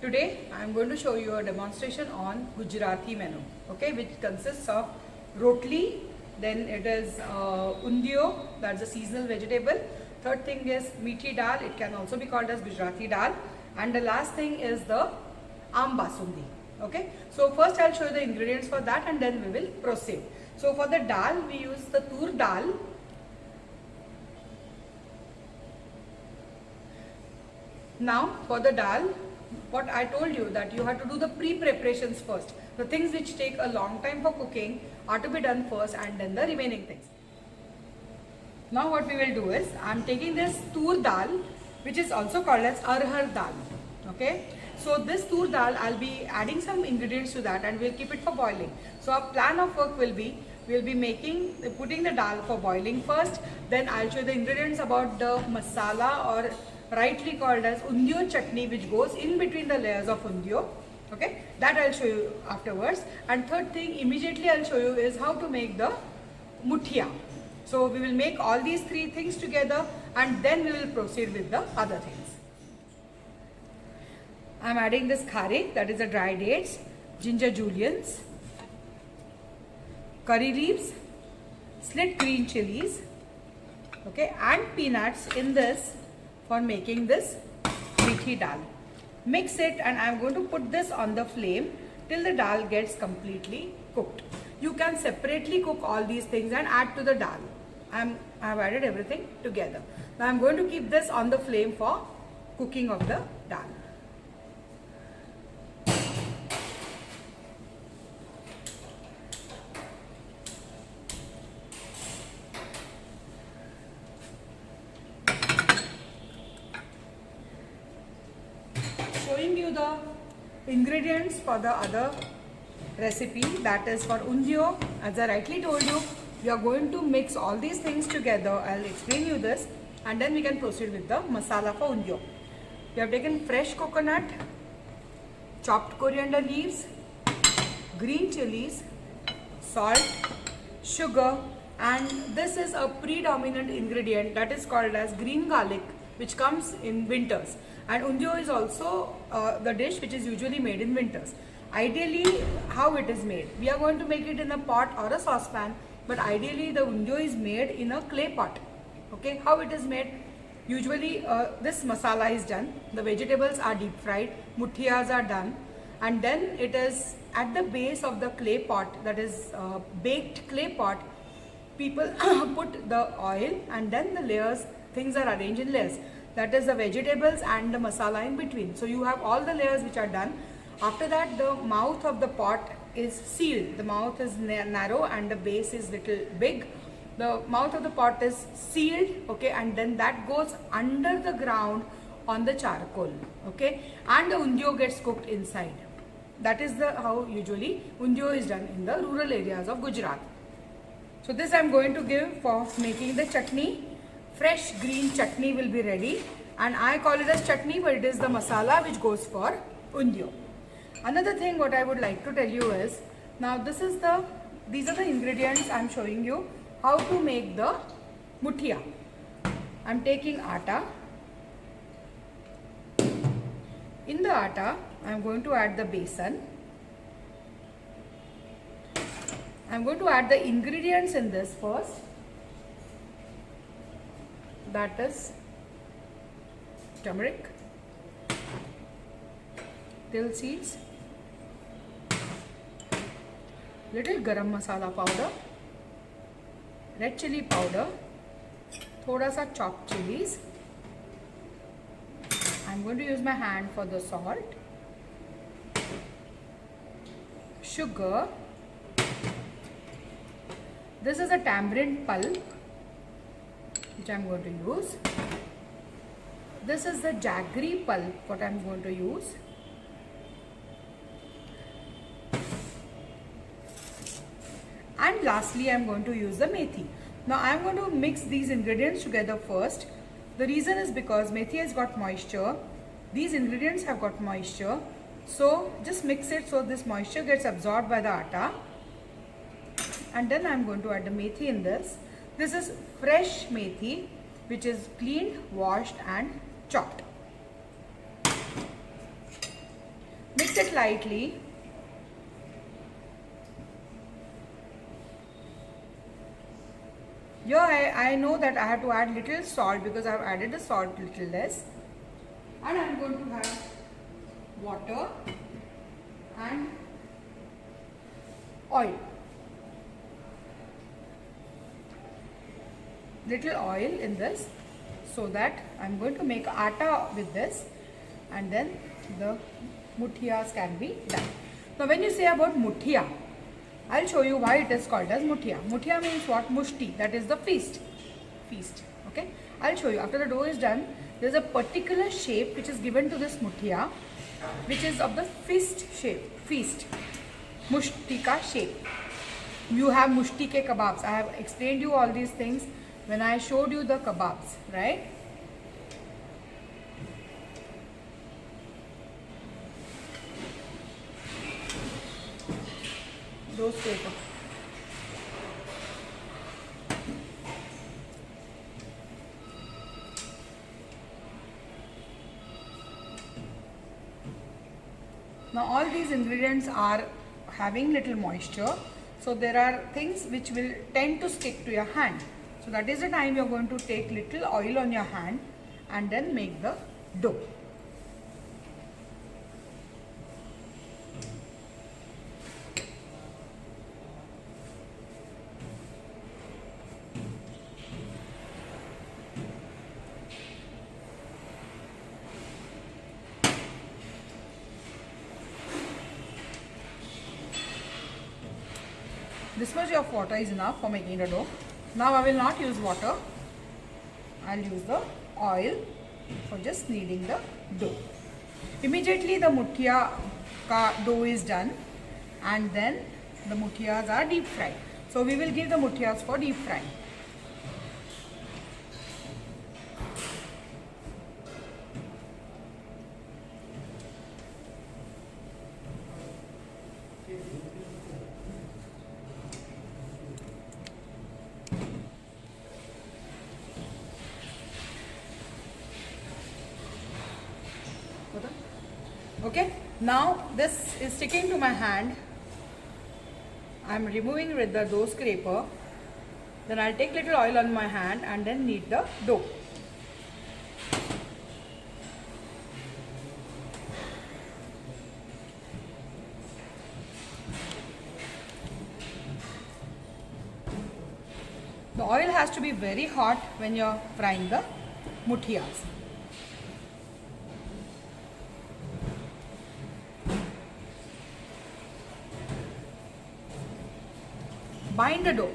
Today I am going to show you a demonstration on Gujarati menu, okay, which consists of rotli, then it is undiyo, that's a seasonal vegetable. Third thing is meathi dal, it can also be called as Gujarati dal, and the last thing is the basundi. Okay, so first I'll show you the ingredients for that and then we will proceed. So for the dal we use the tur dal. Now for the dal, what I told you that you have to do the pre-preparations first. The things which take a long time for cooking are to be done first and then the remaining things. Now what we will do is, I am taking this tur dal which is also called as arhar dal. Okay. So this tur dal, I'll be adding some ingredients to that and we'll keep it for boiling. So our plan of work will be, we'll be putting the dal for boiling first. Then I'll show you the ingredients about the masala, or rightly called as undiyo chutney, which goes in between the layers of undiyo. Okay, that I'll show you afterwards. And third thing immediately I'll show you is how to make the muthiya. So we will make all these three things together and then we will proceed with the other things. I am adding this khare, that is the dry dates, ginger julienne, curry leaves, slit green chilies, okay, and peanuts in this for making this meathi dal. Mix it and I am going to put this on the flame till the dal gets completely cooked. You can separately cook all these things and add to the dal. I have added everything together. Now I am going to keep this on the flame for cooking of the dal. Showing you the ingredients for the other recipe, that is for undiyo. As I rightly told you, we are going to mix all these things together. I'll explain you this and then we can proceed with the masala for undiyo. We have taken fresh coconut, chopped coriander leaves, green chilies, salt, sugar, and this is a predominant ingredient that is called as green garlic, which comes in winters. And undiyo is also the dish which is usually made in winters. Ideally, how it is made? We are going to make it in a pot or a saucepan, but ideally the undiyo is made in a clay pot. Okay, how it is made? Usually this masala is done, the vegetables are deep fried, muthiyas are done, and then it is at the base of the clay pot, that is baked clay pot, people put the oil and then the layers, things are arranged in layers. That is the vegetables and the masala in between. So you have all the layers which are done. After that, the mouth of the pot is sealed. The mouth is narrow and the base is little big. The mouth of the pot is sealed, okay, and then that goes under the ground on the charcoal, okay, and the undiyo gets cooked inside. That is how usually undiyo is done in the rural areas of Gujarat. So this I am going to give for making the chutney. Fresh green chutney will be ready, and I call it as chutney, but it is the masala which goes for undiyo. Another thing what I would like to tell you is, now these are the ingredients I am showing you how to make the muthiya. I am taking atta. In the atta, I am going to add the besan. I am going to add the ingredients in this first. That is turmeric, dill seeds, little garam masala powder, red chili powder, thoda sa chopped chilies. I am going to use my hand for the salt, sugar. This is a tamarind pulp which I am going to use. This is the jaggery pulp what I am going to use. And lastly I am going to use the methi. Now I am going to mix these ingredients together first. The reason is because methi has got moisture. These ingredients have got moisture. So just mix it so this moisture gets absorbed by the atta. And then I am going to add the methi in this. This is fresh methi which is cleaned, washed and chopped. Mix it lightly. Here I know that I have to add little salt because I have added the salt little less. And I am going to have water and oil. Little oil in this, so that I am going to make atta with this, and then the muthiyas can be done. Now when you say about muthiya, I'll show you why it is called as muthiya. Muthiya means what? Mushti, that is the feast. Okay, I'll show you. After the dough is done, there is a particular shape which is given to this muthiya, which is of the fist shape. Mushti ka shape. You have mushti ke kebabs. I have explained you all these things when I showed you the kebabs, right? Those paper. Now all these ingredients are having little moisture, so there are things which will tend to stick to your hand. So that is the time you are going to take little oil on your hand and then make the dough. This much of water is enough for making the dough. Now I will not use water. I will use the oil for just kneading the dough. Immediately the muthiya ka dough is done, and then the muthiyas are deep fried. So we will give the muthiyas for deep frying. Okay, now this is sticking to my hand. I am removing with the dough scraper. Then I will take little oil on my hand and then knead the dough. The oil has to be very hot when you are frying the muthiyas. Bind the dough.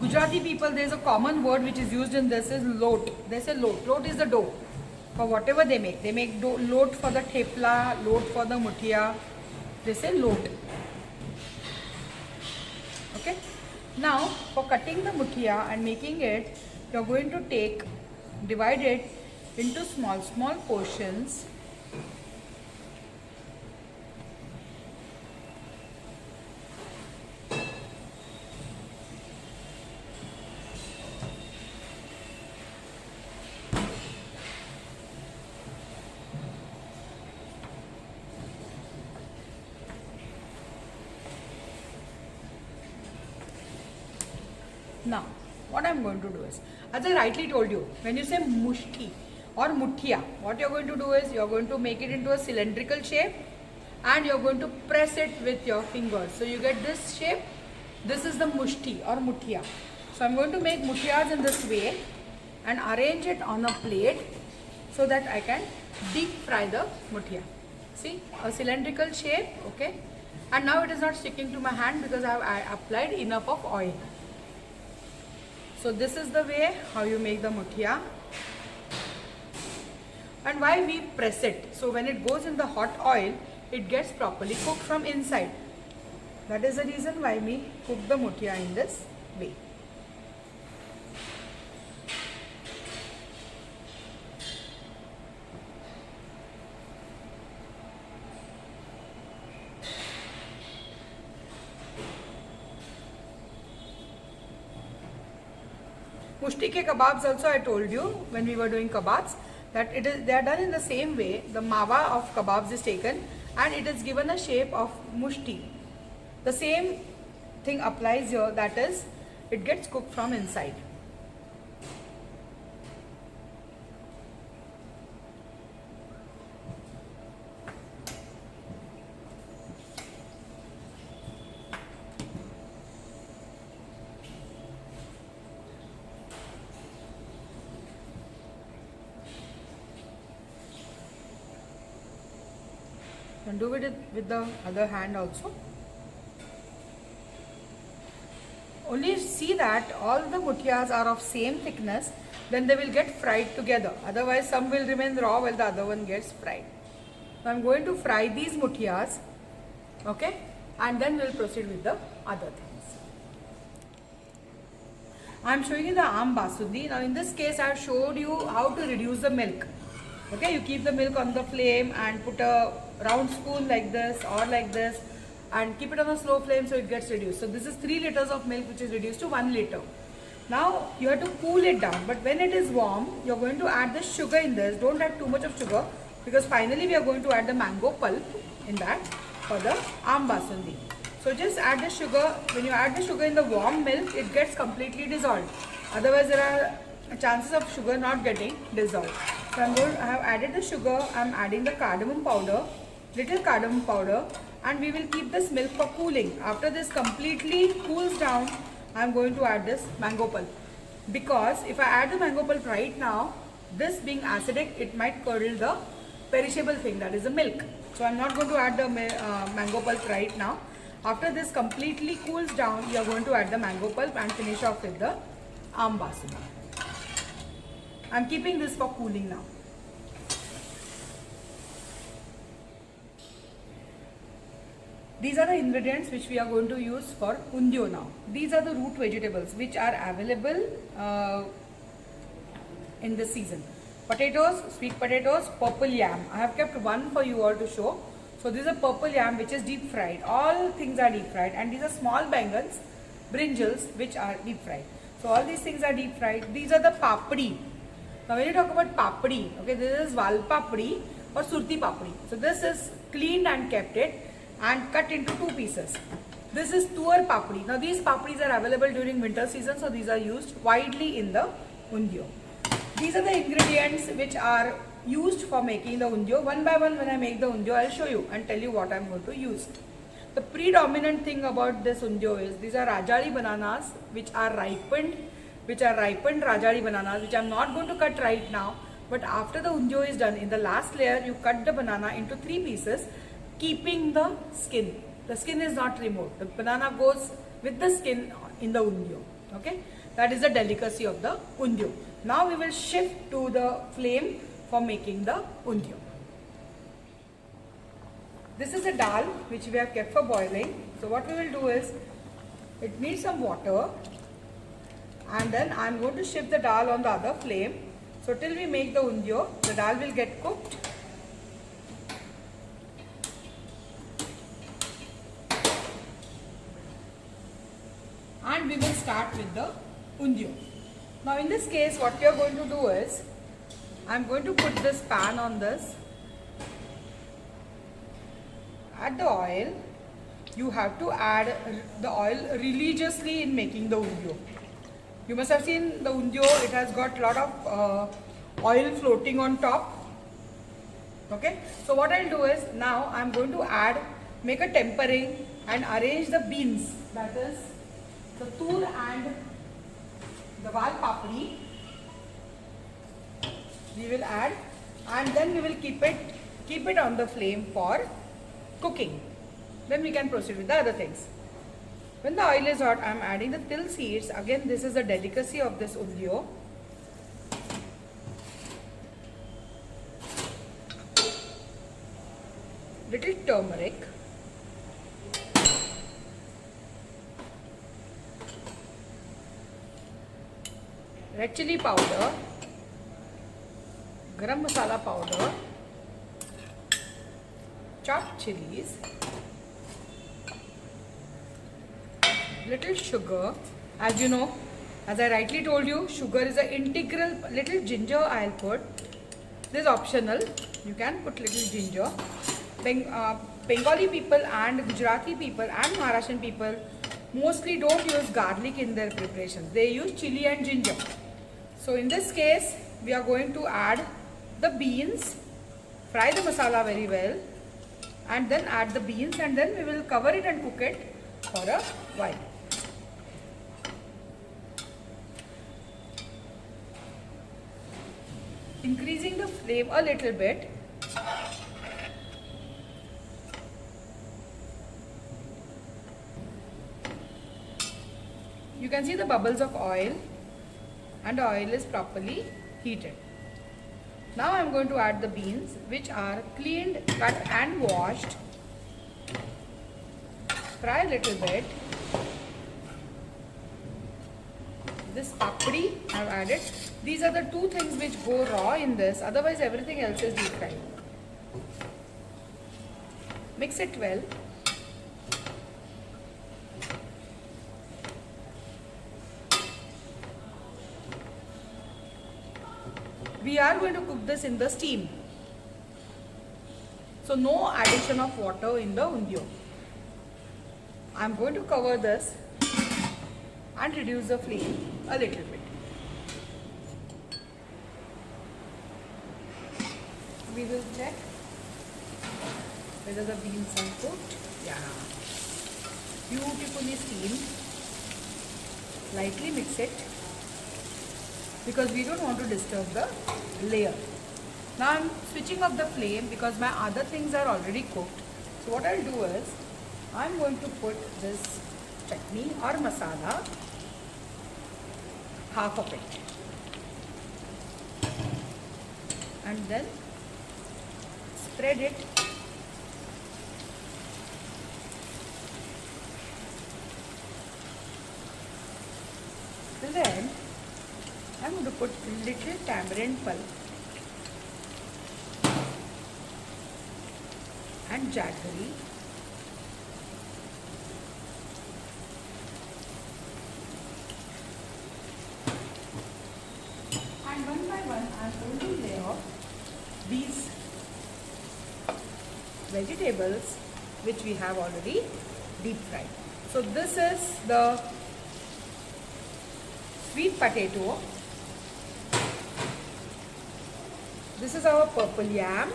Gujarati people, there is a common word which is used in this is lot. They say lot. Lot is the dough for whatever they make. They make dough, lot for the thepla, lot for the muthiya. They say lot. Okay. Now for cutting the muthiya and making it, you are going to divide it into small portions. Now, what I am going to do is, as I rightly told you, when you say mushti or muthiya, what you are going to do is, you are going to make it into a cylindrical shape and you are going to press it with your fingers. So you get this shape. This is the mushti or muthiya. So I am going to make muthiyas in this way and arrange it on a plate so that I can deep fry the muthiya. See, a cylindrical shape, okay. And now it is not sticking to my hand because I have applied enough of oil. So this is the way how you make the muthiya. And why we press it? So when it goes in the hot oil, it gets properly cooked from inside. That is the reason why we cook the muthiya in this way. Mushti ke kebabs also I told you when we were doing kebabs that they are done in the same way. The mawa of kebabs is taken and it is given a shape of mushti. The same thing applies here, that is, it gets cooked from inside. And do it with the other hand also. Only see that all the muthiyas are of same thickness, then they will get fried together. Otherwise some will remain raw while the other one gets fried. So I am going to fry these muthiyas, okay, and then we will proceed with the other things. I am showing you the aam basundi. Now in this case I have showed you how to reduce the milk. Okay, you keep the milk on the flame and put a round spoon like this or like this and keep it on a slow flame so it gets reduced. So this is 3 liters of milk which is reduced to 1 liter. Now you have to cool it down, but when it is warm you are going to add the sugar in this. Don't add too much of sugar because finally we are going to add the mango pulp in that for the aam basundi. So just add the sugar. When you add the sugar in the warm milk, it gets completely dissolved. Otherwise there are chances of sugar not getting dissolved. So I have added the sugar, I am adding the cardamom powder, little cardamom powder, and we will keep this milk for cooling. After this completely cools down, I am going to add this mango pulp. Because if I add the mango pulp right now, this being acidic, it might curdle the perishable thing, that is the milk. So I am not going to add the mango pulp right now. After this completely cools down, you are going to add the mango pulp and finish off with the aam basundi. I am keeping this for cooling now. These are the ingredients which we are going to use for undiyo now. These are the root vegetables which are available in this season. Potatoes, sweet potatoes, purple yam. I have kept one for you all to show. So this is a purple yam which is deep fried. All things are deep fried, and these are small bangans, brinjals, which are deep fried. So all these things are deep fried. These are the papdi. Now when you talk about papdi, okay, this is wal papdi or surti papdi. So this is cleaned and kept it and cut into 2 pieces. This is tuar papdi. Now these papdis are available during winter season, so these are used widely in the undiyo. These are the ingredients which are used for making the undiyo. One by one when I make the undiyo, I will show you and tell you what I am going to use. The predominant thing about this undiyo is these are rajali bananas which are ripened rajali bananas, which I am not going to cut right now, but after the undiyo is done, in the last layer you cut the banana into 3 pieces, keeping the skin. The skin is not removed. The banana goes with the skin in the undiyo. Okay, that is the delicacy of the undiyo. Now we will shift to the flame for making the undiyo. This is a dal which we have kept for boiling. So what we will do is, it needs some water, and then I am going to shift the dal on the other flame. So till we make the undiyo, the dal will get cooked. And we will start with the undiyo. Now in this case, what we are going to do is, I am going to put this pan on this. Add the oil. You have to add the oil religiously in making the undiyo. You must have seen the undiyo, it has got a lot of oil floating on top. Okay, so what I will do is, now I am going to make a tempering and arrange the beans, that is the tur and the wal papdi. We will add, and then we will keep it on the flame for cooking. Then we can proceed with the other things. When the oil is hot, I am adding the til seeds. Again, this is the delicacy of this undiyo. Little turmeric. Red chili powder. Garam masala powder. Chopped chilies. Little sugar. As you know, as I rightly told you, sugar is an integral. Little ginger I will put. This is optional. You can put little ginger. Bengali people and Gujarati people and Maharashtrian people mostly don't use garlic in their preparations. They use chili and ginger. So in this case, we are going to add the beans, fry the masala very well, and then add the beans, and then we will cover it and cook it for a while. Increasing the flame a little bit. You can see the bubbles of oil, and the oil is properly heated. Now I am going to add the beans, which are cleaned, cut and washed. Fry a little bit. This papri I have added. These are the two things which go raw in this, otherwise everything else is deep fried. Mix it well. We are going to cook this in the steam. So no addition of water in the undio. I am going to cover this and reduce the flame a little bit. We will check whether the beans are cooked. Yeah, beautifully steamed. Lightly mix it because we don't want to disturb the layer. Now I am switching off the flame because my other things are already cooked. So what I will do is I am going to put this chutney or masala, half of it, and then spread it then I am going to put little tamarind pulp and jaggery and one by one I am going to layer these vegetables which we have already deep fried. So this is the sweet potato. This is our purple yam.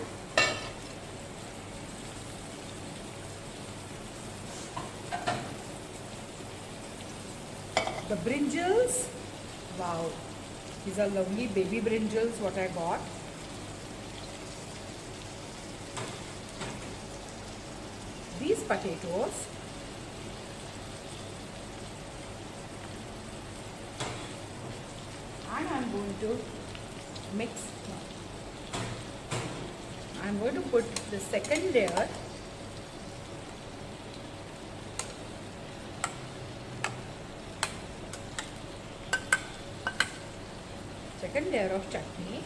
The brinjals. Wow, these are lovely baby brinjals what I got. These potatoes. And I am going to mix. I am going to put the second layer. Second layer of chutney.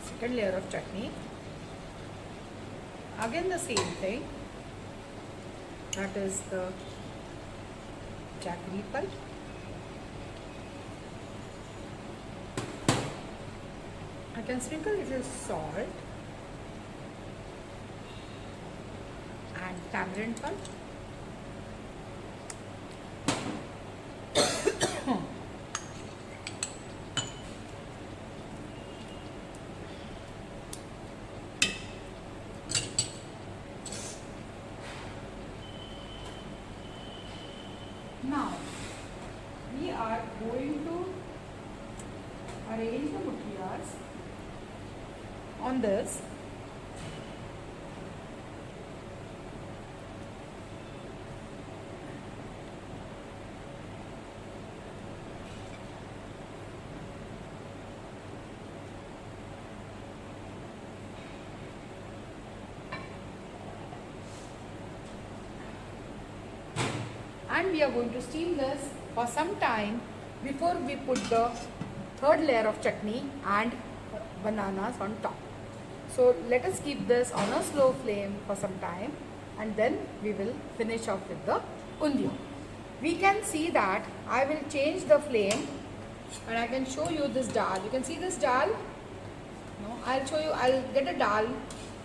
Second layer of chutney. Again the same thing. That is the jaggery pulp. I can sprinkle a little salt and tamarind pulp. Now, we are going to arrange the muthiyas on this. And we are going to steam this for some time before we put the third layer of chutney and bananas on top. So let us keep this on a slow flame for some time, and then we will finish off with the undiyo. We can see that I will change the flame, and I can show you this dal. You can see this dal. No, I'll show you. I'll get a dal,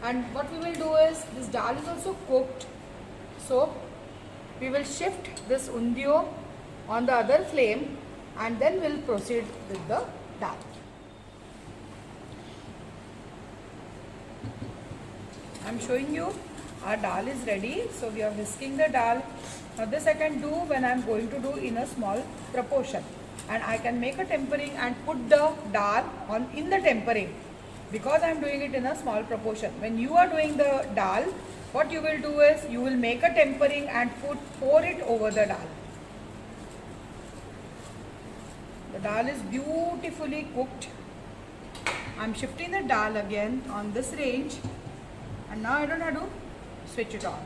and what we will do is, this dal is also cooked, so we will shift this undiyo on the other flame, and then we'll proceed with the dal. I'm showing you our dal is ready, so we are whisking the dal. Now this I can do when I'm going to do in a small proportion, and I can make a tempering and put the dal on in the tempering, because I'm doing it in a small proportion. When you are doing the dal, what you will do is you will make a tempering and pour it over the dal. The dal is beautifully cooked. I'm shifting the dal again on this range, and now I don't have to switch it on.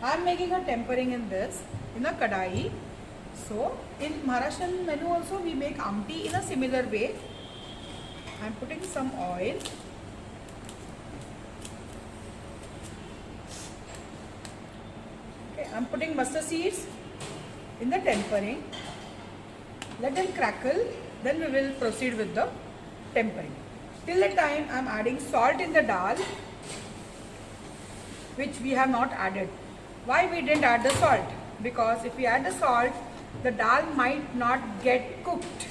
I'm making a tempering in this, in a kadai. So in Maharashtrian menu also we make amti in a similar way. I'm putting some oil. Okay, I'm putting mustard seeds in the tempering. Let them crackle, then we will proceed with the tempering. Till the time I'm adding salt in the dal, which we have not added. Why we didn't add the salt? Because if we add the salt, the dal might not get cooked.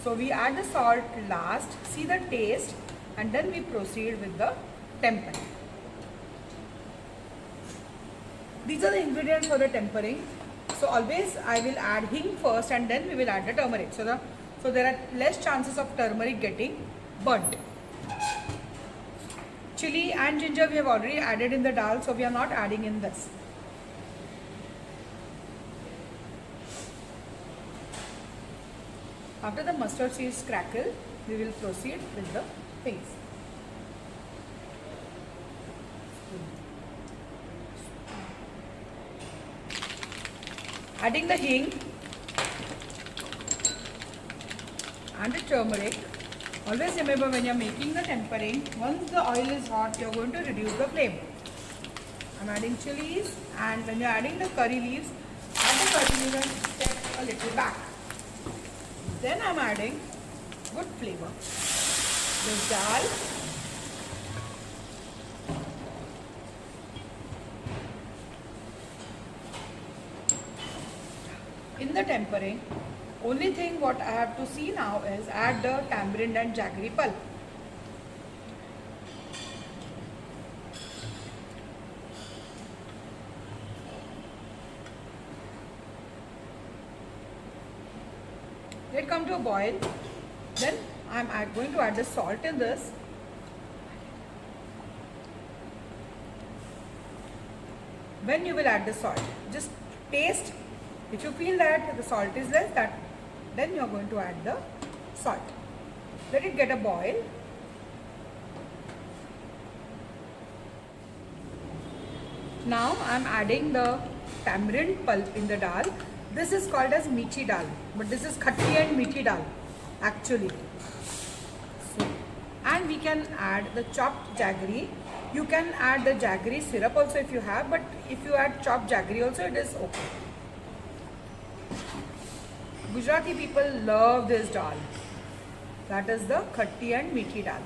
So we add the salt last, see the taste, and then we proceed with the tempering. These are the ingredients for the tempering. So always I will add hing first, and then we will add the turmeric. So there are less chances of turmeric getting burnt. Chili and ginger we have already added in the dal, so we are not adding in this. After the mustard seeds crackle, we will proceed with the things. Adding the hing and the turmeric. Always remember, when you are making the tempering, once the oil is hot, you are going to reduce the flame. I am adding chilies, and when you are adding the curry leaves, add the curry leaves and step a little back. Then I am adding good flavor. This dal, in the tempering, only thing what I have to see now is add the tamarind and jaggery pulp. Let it come to a boil. Then I am going to add the salt in this. When you will add the salt, just taste. If you feel that the salt is less, then you are going to add the salt. Let it get a boil. Now I am adding the tamarind pulp in the dal. This is called as meethi dal, but this is khatti and meethi dal actually. So, and we can add the chopped jaggery. You can add the jaggery syrup also if you have, but if you add chopped jaggery also, it is okay. Gujarati people love this dal. That is the khatti and meethi dal.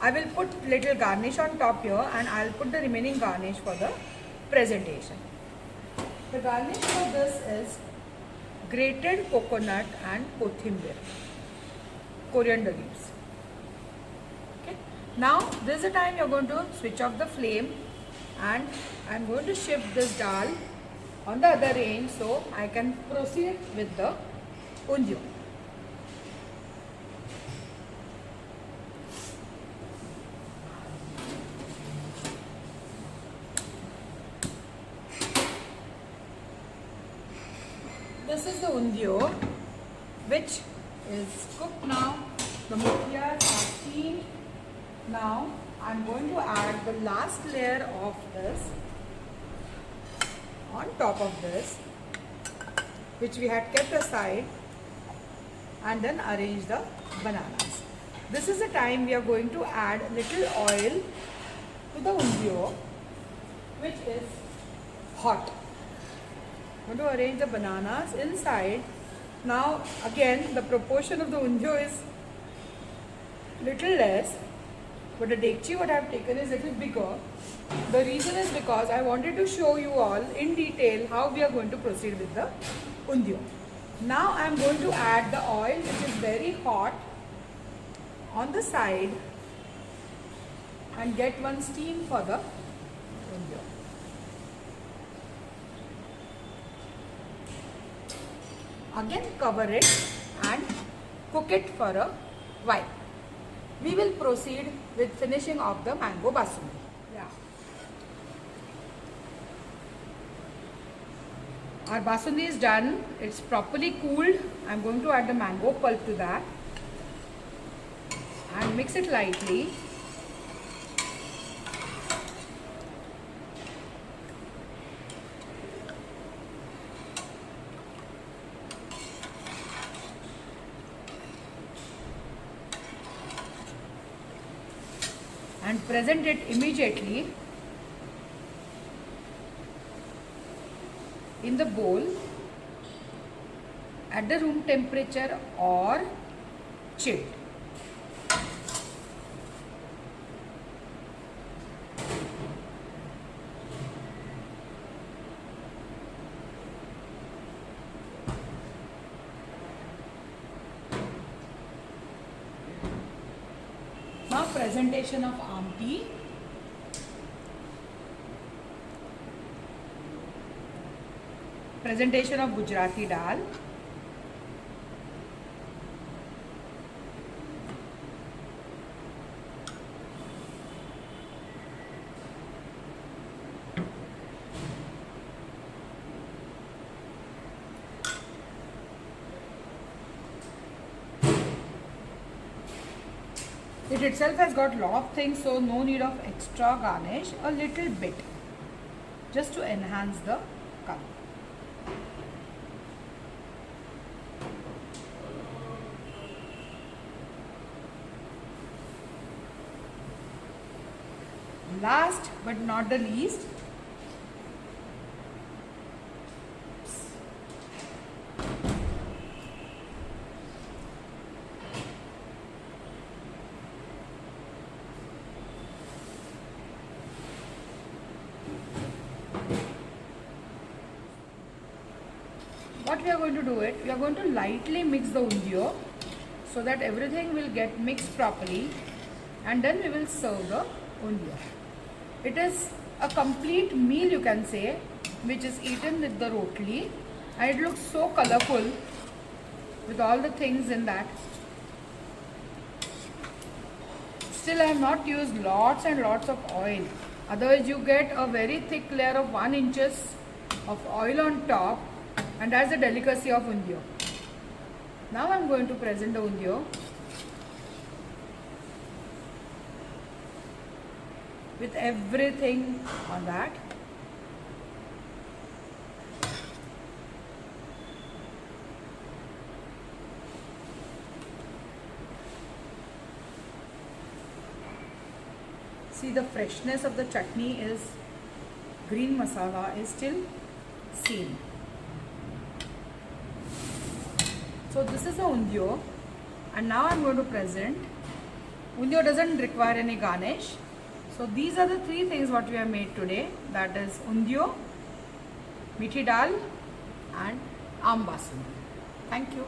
I will put little garnish on top here, and I will put the remaining garnish for the presentation. The garnish for this is grated coconut and kothimber, coriander leaves. Okay. Now this is the time you are going to switch off the flame, and I am going to shift this dal on the other range so I can proceed with the undiyo. This is the undiyo, which is cooked now. The muthiyas are steamed. Now I am going to add the last layer of this on top of this, which we had kept aside. and then arrange the bananas. This is the time we are going to add little oil to the undio, which is hot. I'm going to arrange the bananas inside. Now again, the proportion of the undio is little less, but the dekchi what I have taken is little bigger. The reason is because I wanted to show you all in detail how we are going to proceed with the undio. Now I am going to add the oil, which is very hot, on the side and get one steam for the undio. Again cover it and cook it for a while. We will proceed with finishing of the mango basundi. Yeah. Our basundi is done. It's properly cooled. I'm going to add the mango pulp to that and mix it lightly. And present it immediately in the bowl at the room temperature or chilled. Now presentation of aamti. Presentation of Gujarati dal. It itself has got lot of things, so no need of extra garnish. A little bit, just to enhance the color. Last but not the least, what we are going to do it, we are going to lightly mix the undio so that everything will get mixed properly, and then we will serve the undio. It is a complete meal, you can say, which is eaten with the rotli, and it looks so colorful with all the things in that. Still, I have not used lots and lots of oil, otherwise you get a very thick layer of 1 inch of oil on top, and that's the delicacy of undio. Now I am going to present the undio with everything on that. See, the freshness of the chutney is, green masala is still seen. So this is the undio, and now I am going to present. Undio doesn't require any garnish. So these are the 3 things what we have made today, that is undio, mithi dal and aam basundi. Thank you.